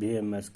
BMS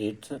8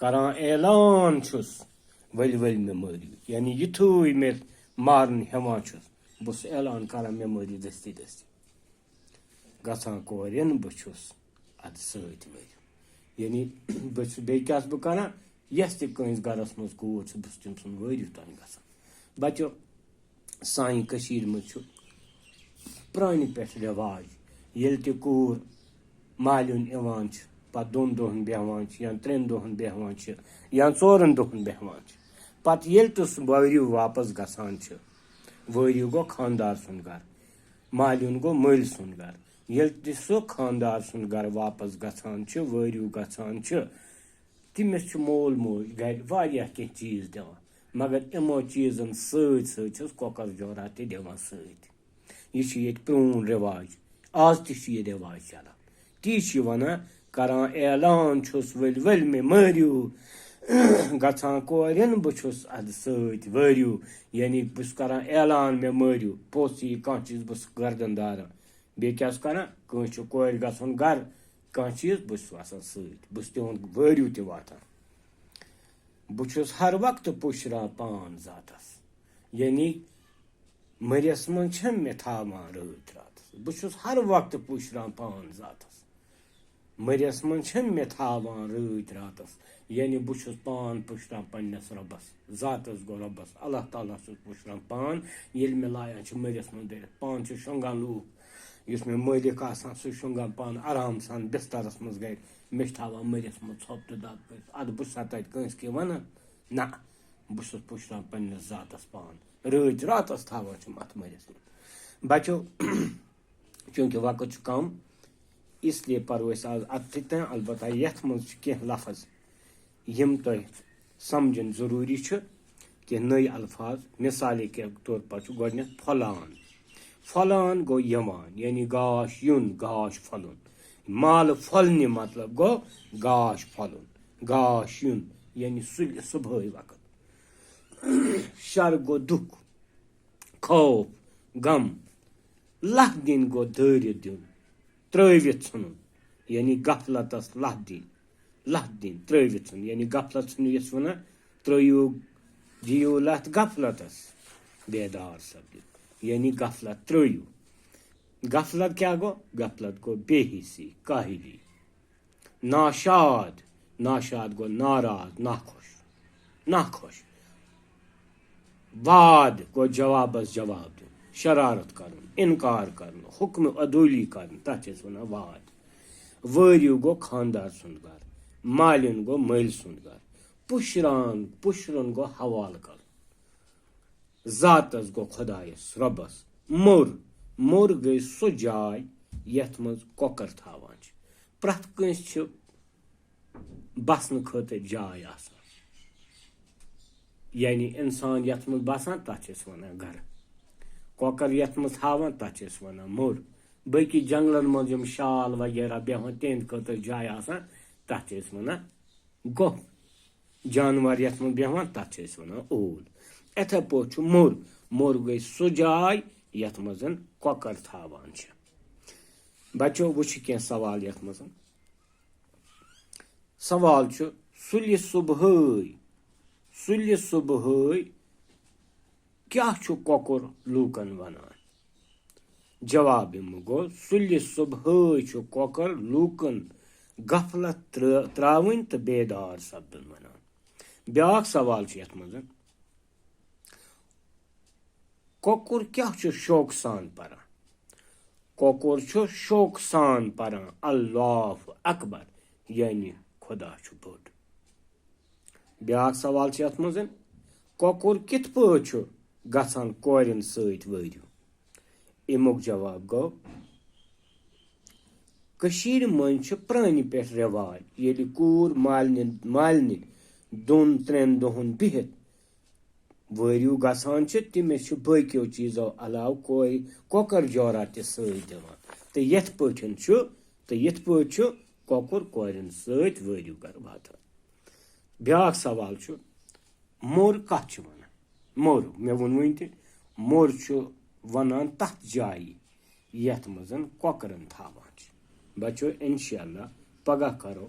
کران اعلان چھُس ؤلۍ ؤلۍ مےٚ مٲرِو یعنی یِتھُے مےٚ مارنہٕ ہٮ۪وان چھُس بہٕ چھُس اعلان کران مےٚ مٲرِو دٔستی دٔستی گژھان کورٮ۪ن بہٕ چھُس اَدٕ سۭتۍ ؤرِو یعنی بہٕ چھُس بیٚیہِ کیٛاہ چھُس بہٕ کران یۄس تہِ کٲنٛسہِ گرس منٛز کوٗر چھِ بہٕ چھُس تٔمۍ سُنٛد وٲرِو تانۍ گژھان بچو سانہِ کٔشیٖرِ منٛز چھُ پرٛانہِ پٮ۪ٹھ رٮ۪واج ییٚلہِ تہِ کوٗر مالیُن یِوان چھِ پتہٕ 2 دۄہن بیٚہوان چھِ یا 3 دۄہن بیٚہوان چھِ یا 4 دۄہن بیٚہوان چھِ پتہٕ ییٚلہِ تہِ سُہ وٲرِو واپس گژھان چھِ وٲرِو گوٚو خانٛدار سُنٛد گرٕ مالیُن گوٚو مٲلۍ سُنٛد گرٕ ییٚلہِ تہِ سُہ خانٛدار سُنٛد گرٕ واپس گژھان چھِ وٲرِو گژھان چھِ تٔمِس چھُ مول موج گرِ واریاہ کینٛہہ چیٖز دِوان مگر یِمو چیٖزن سۭتۍ سۭتۍ چھِس کۄکر جورا تہِ دِوان سۭتۍ یہِ چھُ ییٚتہِ پرٛون رٮ۪واج آز تہِ چھُ یہِ رٮ۪واج چلان تی چھِ وَنان کران اعلان چھُس ؤلۍ ؤلۍ مےٚ مٲرِو گژھان کورٮ۪ن بہٕ چھُس اَدٕ سۭتۍ وٲرِو یعنی بہٕ چھُس کران اعلان مےٚ مٲرِو پوٚژھ یی کانٛہہ چیٖز بہٕ چھُس گردن داران بیٚیہِ کیٛاہ چھُس کران کٲنٛسہِ چھُ کورِ گژھُن گرٕ کانٛہہ چیٖز بہٕ چھُس آسان سۭتۍ بہٕ چھُس تِہُنٛد وٲرِو تہِ واتان بہٕ چھُس ہر وقتہٕ پُشران پان ذاتس یعنی مٔرِس منٛز چھَنہٕ مےٚ تھاوان رٲتۍ راتس بہٕ چھُس ہر وقتہٕ پُشران پان ذاتس مٔرِس منٛز چھَنہٕ مےٚ تھاوان رٲتۍ راتس یعنی بہٕ چھُس پان پُشران پننِس رۄبس ذاتس گوٚو رۄبس اللہ تعالیٰ چھُس پُشران پان ییٚلہِ مےٚ لایان چھِ مٔرِس منٛز دٔرِتھ پانہٕ چھِ شۄنٛگان لوٗکھ یُس مےٚ مٲلِک آسان سُہ چھُ شۄنٛگان پانہٕ آرام سان بسترس منٛز گرِ مےٚ چھِ تھاوان مٔرِس منٛز ژھۄپ تہٕ دب کٔرِتھ اَدٕ بہٕ چھُسا تتہِ کٲنٛسہِ کینٛہہ ونان نہ بہٕ چھُس پُشران پننِس ذاتس پان رٲتۍ راتس تھاوان چھِم اتھ مٔرِس منٛز بچو چوٗنٛکہِ وقت چھُ کم اس لیے پرو أسۍ آز اتھٕے تانۍ البتہ یتھ منٛز چھِ کینٛہہ لفظ یِم تۄہہِ سمجھِنۍ ضروٗری چھُ کینٛہہ نٔے الفاظ مِثالے کے طور پر چھُ گۄڈٕنیتھ پھۄلان پھۄلان گوٚو یِوان یعنی گاش یُن گاش پھۄلُن مالہٕ پھۄلنہِ مطلب گوٚو گاش پھۄلُن گاش یُن یعنی سُلہِ صُبحٲے وقت شر گوٚو دُکھ خوف غم لَتھ دِنۍ گوٚو دٲرِتھ دیُن ترٲوِتھ ژھٕنُن یعنی غفلتس لَتھ دِنۍ ترٲوِتھ ژھٕنُن یعنی غفلت ژھٕنِو یَس وَنان ترٲیِو دِیِو لَتھ غفلتس بیدار سپدِو یعنی غفلت ترٲیِو غفلت کیٛاہ گوٚو غفلت گوٚو بے حِسی کاہلی ناشاد گوٚو ناراض ناخۄش واد گوٚو جوابس جواب دیُن شرارت کرُن اِنکار کرُن حُکمہٕ عدوٗلی کرُن تتھ چھِ أسۍ وَنان واد وٲرِو گوٚو خانٛدار سُنٛد گرٕ مالیُن گوٚو مٲلۍ سُنٛد گرٕ پُشرُن گوٚو حوالہٕ کرُن ذاتس گوٚو خۄدایس رۄبس موٚر گٔے سۄ جاے یتھ منٛز کۄکر تھاوان چھِ پرٛٮ۪تھ کٲنٛسہِ چھِ بسنہٕ خٲطرٕ جاے آسان یعنی اِنسان یتھ منٛز بسان تتھ چھِ أسۍ ونان گرٕ کۄکر یتھ منٛز تھاوان تتھ چھِ أسۍ ونان موٚر باقٕے جنگلن منٛز یِم شال وغیرہ بیٚہوان تِہنٛدِ خٲطرٕ جاے آسان تتھ چھِ أسۍ ونان گۄپھ جانور یتھ منٛز بیٚہوان تتھ چھِ أسۍ ونان اوٗل یِتھے پٲٹھۍ چھُ موٚر گٔے سۄ جاے یتھ منٛز کۄکر تھاوان چھِ بچو وٕچھِ کینٛہہ سوال یتھ منٛز سوال چھُ سُلہِ صُبحٲے کیٛاہ چھُ کۄکُر لوٗکن ونان جواب یِمہٕ گوٚو سُلہِ صُبحٲے چھُ کۄکر لوٗکن غفلت ترٛاوٕنۍ تہٕ بیدار سپدُن ونان بیٛاکھ سوال چھُ یتھ منٛز کۄکُر کیٛاہ چھُ شوقہٕ سان پران کۄکُر چھُ شوقہٕ سان پران اللہ اکبر یعنی خۄدا چھُ بوٚڑ بیٛاکھ سوال چھُ یتھ منٛز کۄکُر کِتھ پٲٹھۍ چھُ گژھان کورٮ۪ن سۭتۍ وٲرِو امیُک جواب گوٚو کٔشیٖرِ منٛز چھُ پرانہِ پٮ۪ٹھ رٮ۪واج ییٚلہِ کوٗر مالنہِ 2-3 دۄہن بِہِتھ وٲرِو گژھان چھِ تٔمِس چھُ باقیو چیٖزو علاوٕ کۄکر جورا تہِ سۭتۍ دِوان تہٕ یِتھ پٲٹھۍ چھُ کۄکُر کورٮ۪ن سۭتۍ وٲرِو گرٕ واتان بیٛاکھ سوال چھُ موٚر کتھ چھِ ونان موٚر مےٚ ووٚن وٕنۍ تہِ موٚر چھُ ونان تتھ جایہِ یتھ منٛز کۄکرن تھاوان چھِ بچو انشاء اللہ پگاہ کرو